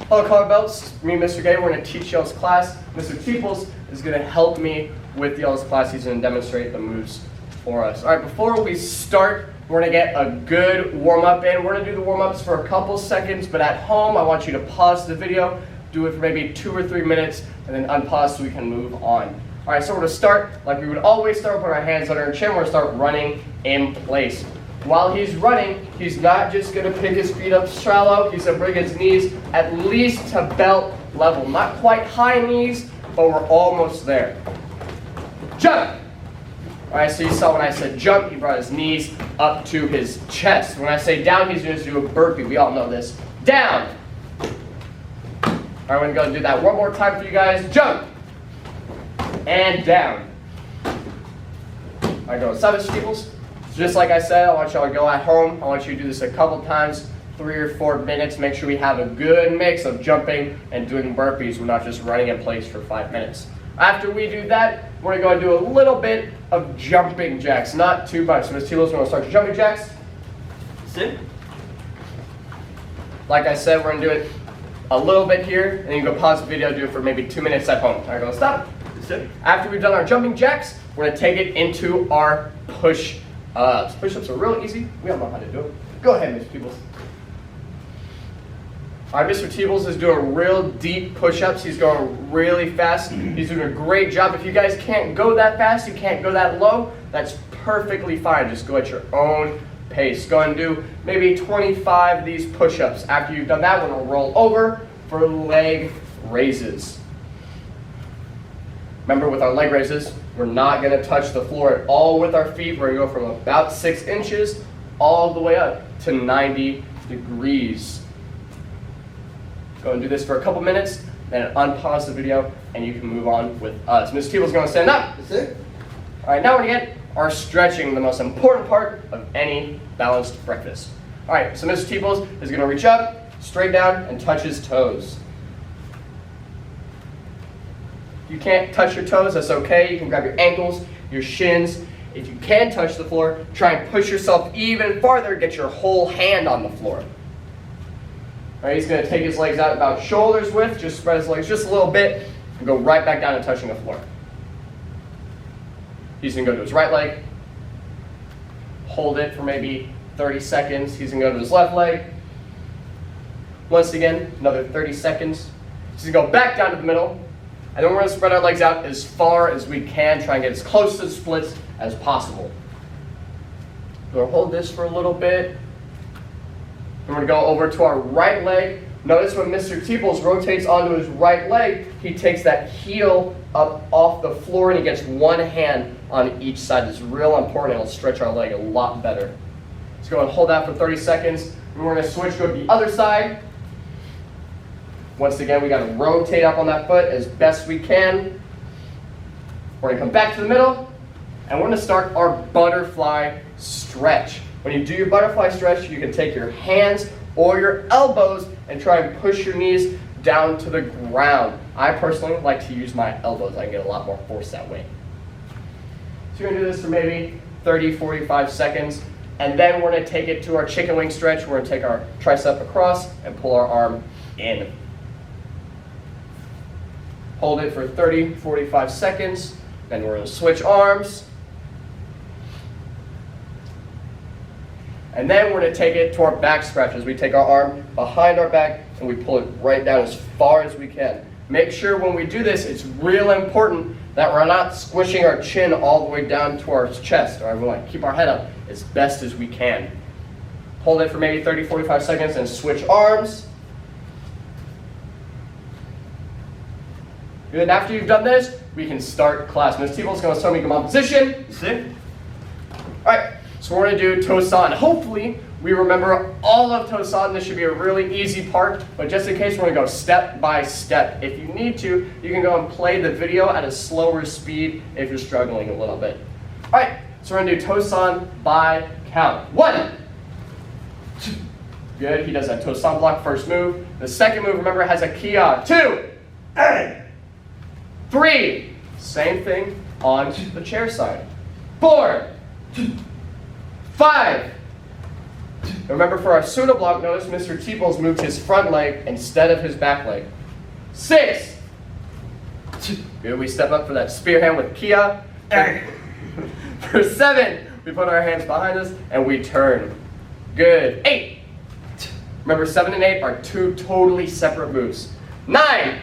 Hello, color belts. Me and Mr. Gay, we're going to teach y'all's class. Mr. Teeples is going to help me with y'all's class. He's going to demonstrate the moves for us. All right, before we start, we're going to get a good warm-up in. We're going to do the warm-ups for a couple seconds, but at home, I want you to pause the video, do it for maybe 2 or 3 minutes, and then unpause so we can move on. All right, so we're going to start like we would always start, put our hands under our chin. We're going to start running in place. While he's running, he's not just going to pick his feet up shallow. He's going to bring his knees at least to belt level. Not quite high knees, but we're almost there. Jump! All right, so you saw when I said jump, he brought his knees up to his chest. When I say down, he's going to do a burpee. We all know this. Down! All right, we're going to go and do that one more time for you guys. Jump! And down. All right, go. Stop, Mr. Steeples. Just like I said, I want y'all to go at home. I want you to do this a couple times, 3 or 4 minutes. Make sure we have a good mix of jumping and doing burpees. We're not just running in place for 5 minutes. After we do that, we're going to go and do a little bit of jumping jacks. Not too much. So Ms. Telos, we're going to start your jumping jacks. Sit. Like I said, we're going to do it a little bit here, and you can go pause the video, do it for maybe 2 minutes at home. All right, go stop. Sit. After we've done our jumping jacks, we're going to take it into our push-ups. Push-ups are real easy. We all know how to do it. Go ahead, Mr. Teebles. All right, Mr. Teebles is doing real deep push-ups. He's going really fast. He's doing a great job. If you guys can't go that fast, you can't go that low, that's perfectly fine. Just go at your own pace. Go and do maybe 25 of these push-ups. After you've done that, we're going to roll over for leg raises. Remember, with our leg raises, we're not going to touch the floor at all with our feet. We're going to go from about 6 inches all the way up to 90 degrees. Go and do this for a couple minutes, then unpause the video, and you can move on with us. Ms. Teeble's going to stand up. That's it. All right, now we're going to get our stretching, the most important part of any balanced breakfast. All right, so Mr. Teebles is going to reach up, straight down, and touch his toes. If you can't touch your toes, that's okay. You can grab your ankles, your shins. If you can touch the floor, try and push yourself even farther. Get your whole hand on the floor. All right, he's going to take his legs out about shoulders width. Just spread his legs just a little bit and go right back down and touching the floor. He's going to go to his right leg. Hold it for maybe 30 seconds. He's going to go to his left leg. Once again, another 30 seconds. He's going to go back down to the middle. And then we're going to spread our legs out as far as we can, try and get as close to the splits as possible. We're going to hold this for a little bit. Then we're going to go over to our right leg. Notice when Mr. Teeples rotates onto his right leg, he takes that heel up off the floor and he gets one hand on each side. It's real important. It'll stretch our leg a lot better. Let's go and hold that for 30 seconds. And we're going to switch to the other side. Once again, we got to rotate up on that foot as best we can. We're going to come back to the middle, and we're going to start our butterfly stretch. When you do your butterfly stretch, you can take your hands or your elbows and try and push your knees down to the ground. I personally like to use my elbows. I get a lot more force that way. So you're going to do this for maybe 30, 45 seconds, and then we're going to take it to our chicken wing stretch. We're going to take our tricep across and pull our arm in. Hold it for 30, 45 seconds. Then we're going to switch arms. And then we're going to take it to our back stretches. We take our arm behind our back and we pull it right down as far as we can. Make sure when we do this, it's real important that we're not squishing our chin all the way down to our chest. All right, we want to keep our head up as best as we can. Hold it for maybe 30, 45 seconds and switch arms. Good. After you've done this, we can start class. Ms. Teeble's going to show me come on position. Sit. All right. So we're going to do Tosan. Hopefully, we remember all of Tosan. This should be a really easy part. But just in case, we're going to go step by step. If you need to, you can go and play the video at a slower speed if you're struggling a little bit. All right. So we're going to do Tosan by count. 1. Good. He does that Tosan block first move. The second move, remember, has a Kia. 2. 3, same thing on the chair side. 4, 5, And remember, for our pseudo block, notice Mr. Teebles moved his front leg instead of his back leg. 6. Good, we step up for that spear hand with Kia. For 7, we put our hands behind us and we turn. Good. 8. Remember, 7 and 8 are 2 totally separate moves. 9.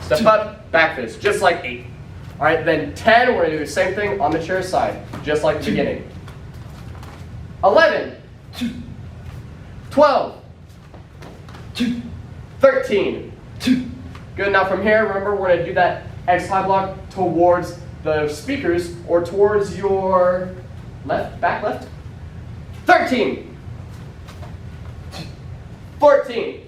Step up, back fist, just like 8. All right, then 10, we're going to do the same thing on the chair side, just like the beginning. 11. 12. 13. Good, now from here, remember, we're going to do that X high block towards the speakers or towards your left, back left. 13. 14.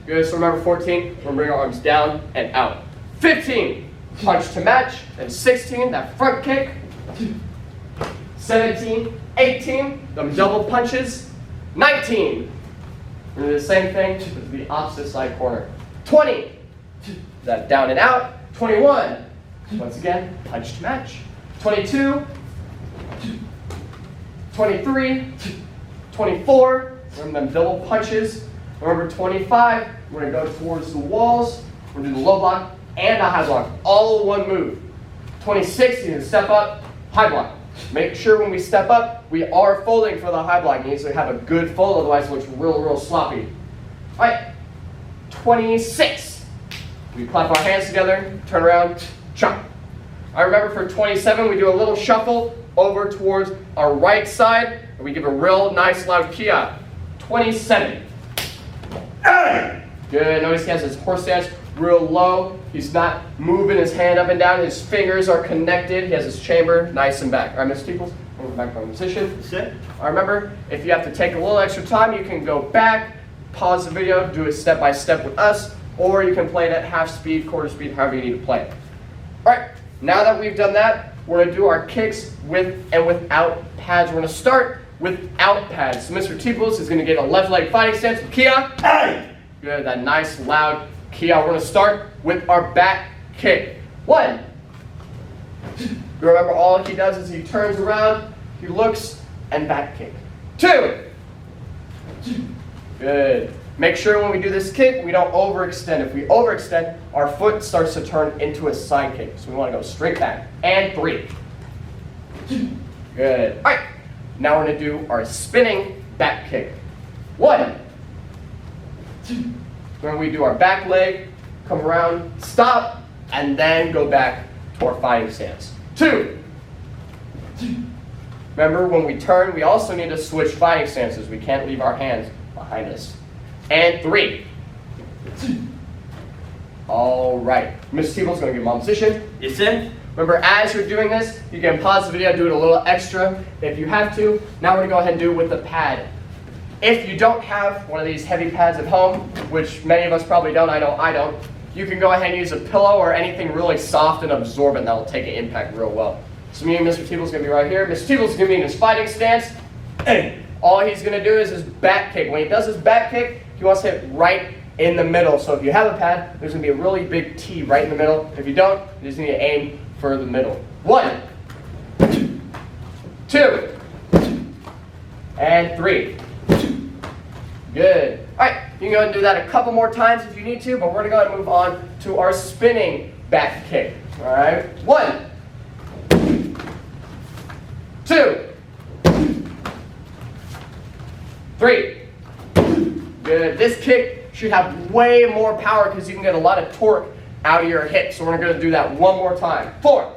Good, so remember 14, we're going to bring our arms down and out. 15. Punch to match. And 16, that front kick. 17, 18, them double punches. 19, we're going to do the same thing to the opposite side corner. 20, that down and out. 21, once again, punch to match. 22, 23, 24, remember them double punches. Remember 25, we're going to go towards the walls. We're going to do the low block and a high block, all in one move. 26, you can step up, high block. Make sure when we step up, we are folding for the high block. You need to have a good fold, otherwise it looks real sloppy. All right, 26. We clap our hands together, turn around, chop. All right, remember for 27, we do a little shuffle over towards our right side, and we give a real nice loud kia. 27. Good, notice he has his horse stance real low. He's not moving his hand up and down. His fingers are connected. He has his chamber nice and back. All right, Mr. Teebles, we're back from position. Sit. All right, remember, if you have to take a little extra time, you can go back, pause the video, do it step by step with us, or you can play it at half speed, quarter speed, however you need to play it. All right, now that we've done that, we're going to do our kicks with and without pads. We're going to start without pads. So Mr. Teebles is going to get a left leg fighting stance with Kia. Hey! Good, that nice loud Kia. We're going to start with our back kick. 1. Remember, all he does is he turns around, he looks, and back kick. 2. Good. Make sure when we do this kick, we don't overextend. If we overextend, our foot starts to turn into a side kick. So we want to go straight back. And 3. Good. All right. Now we're going to do our spinning back kick. 1. When we do our back leg, come around, stop, and then go back to our fighting stance. 2. Remember, when we turn, we also need to switch fighting stances. We can't leave our hands behind us. And 3. All right. Mr. Teeble's going to give mom position. You sit. Remember, as you're doing this, you can pause the video, do it a little extra if you have to. Now we're going to go ahead and do it with the pad. If you don't have one of these heavy pads at home, which many of us probably don't, I know I don't, you can go ahead and use a pillow or anything really soft and absorbent that will take an impact real well. So me and Mr. Teeble's going to be right here. Mr. Teeble's going to be in his fighting stance. And all he's going to do is his back kick. When he does his back kick, he wants to hit right in the middle. So if you have a pad, there's going to be a really big T right in the middle. If you don't, you just need to aim for the middle. 1, 2, and 3. Good. All right, you can go ahead and do that a couple more times if you need to, but we're going to go ahead and move on to our spinning back kick. All right, 1, 2, 3. Good. This kick should have way more power because you can get a lot of torque out of your hip. So we're going to do that one more time. 4.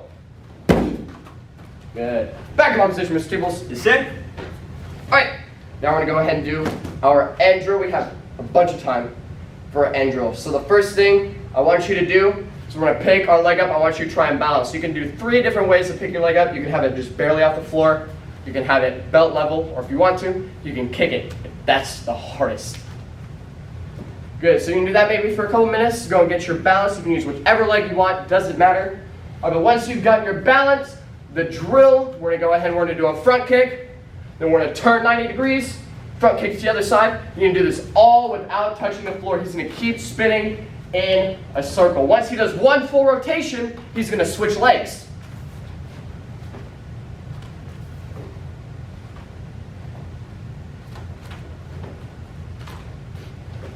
Good. Back to position, Mr. Teebles. You sit. All right. Now we're going to go ahead and do our end drill. We have a bunch of time for our end drill. So the first thing I want you to do is we're going to pick our leg up. I want you to try and balance. You can do 3 different ways to pick your leg up. You can have it just barely off the floor. You can have it belt level, or if you want to, you can kick it. That's the hardest. Good, so you can do that maybe for a couple minutes. Go and get your balance. You can use whichever leg you want, doesn't matter. But once you've gotten your balance, the drill, we're going to go ahead and we're going to do a front kick. Then we're going to turn 90 degrees, front kick to the other side. You can do this all without touching the floor. He's going to keep spinning in a circle. Once he does one full rotation, he's going to switch legs.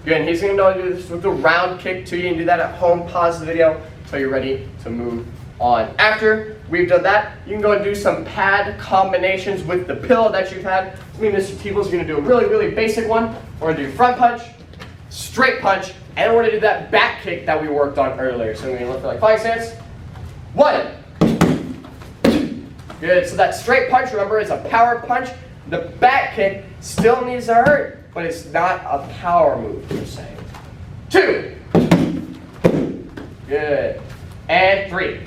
Good, and he's going to do this with a round kick too. You can do that at home. Pause the video until you're ready to move on. After we've done that, you can go and do some pad combinations with the pillow that you've had. Me and Mr. Teebles are going to do a really, really basic one. We're going to do front punch, straight punch, and we're going to do that back kick that we worked on earlier. So we're going to look for like fighting stance. 1. Good, so that straight punch, remember, is a power punch. The back kick still needs to hurt, but it's not a power move, per se. 2. Good. And 3.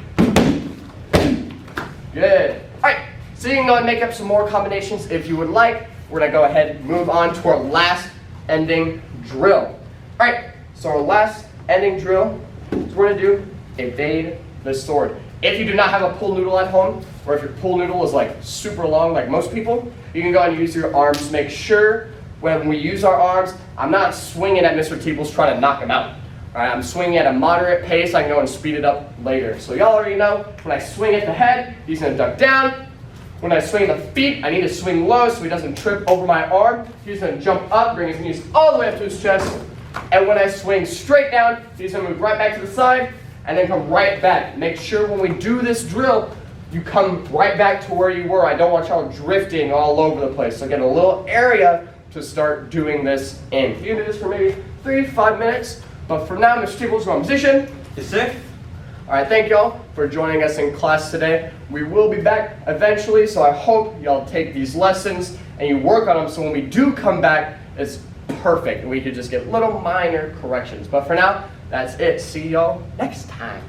Good. All right, so you can go and make up some more combinations if you would like. We're going to go ahead and move on to our last ending drill. All right, so our last ending drill is we're going to do evade the sword. If you do not have a pool noodle at home, or if your pool noodle is like super long like most people, you can go and use your arms. Make sure when we use our arms, I'm not swinging at Mr. Teebles trying to knock him out. All right, I'm swinging at a moderate pace. I can go and speed it up later. So y'all already know, when I swing at the head, he's going to duck down. When I swing the feet, I need to swing low so he doesn't trip over my arm. He's going to jump up, bring his knees all the way up to his chest. And when I swing straight down, he's going to move right back to the side and then come right back. Make sure when we do this drill, you come right back to where you were. I don't want y'all drifting all over the place. So get a little area to start doing this in. You can do this for maybe 3 to 5 minutes. But for now, Mr. Teebles, you're on position. Yes, sir. All right, thank y'all for joining us in class today. We will be back eventually, so I hope y'all take these lessons and you work on them so when we do come back, it's perfect. We could just get little minor corrections. But for now, that's it. See y'all next time.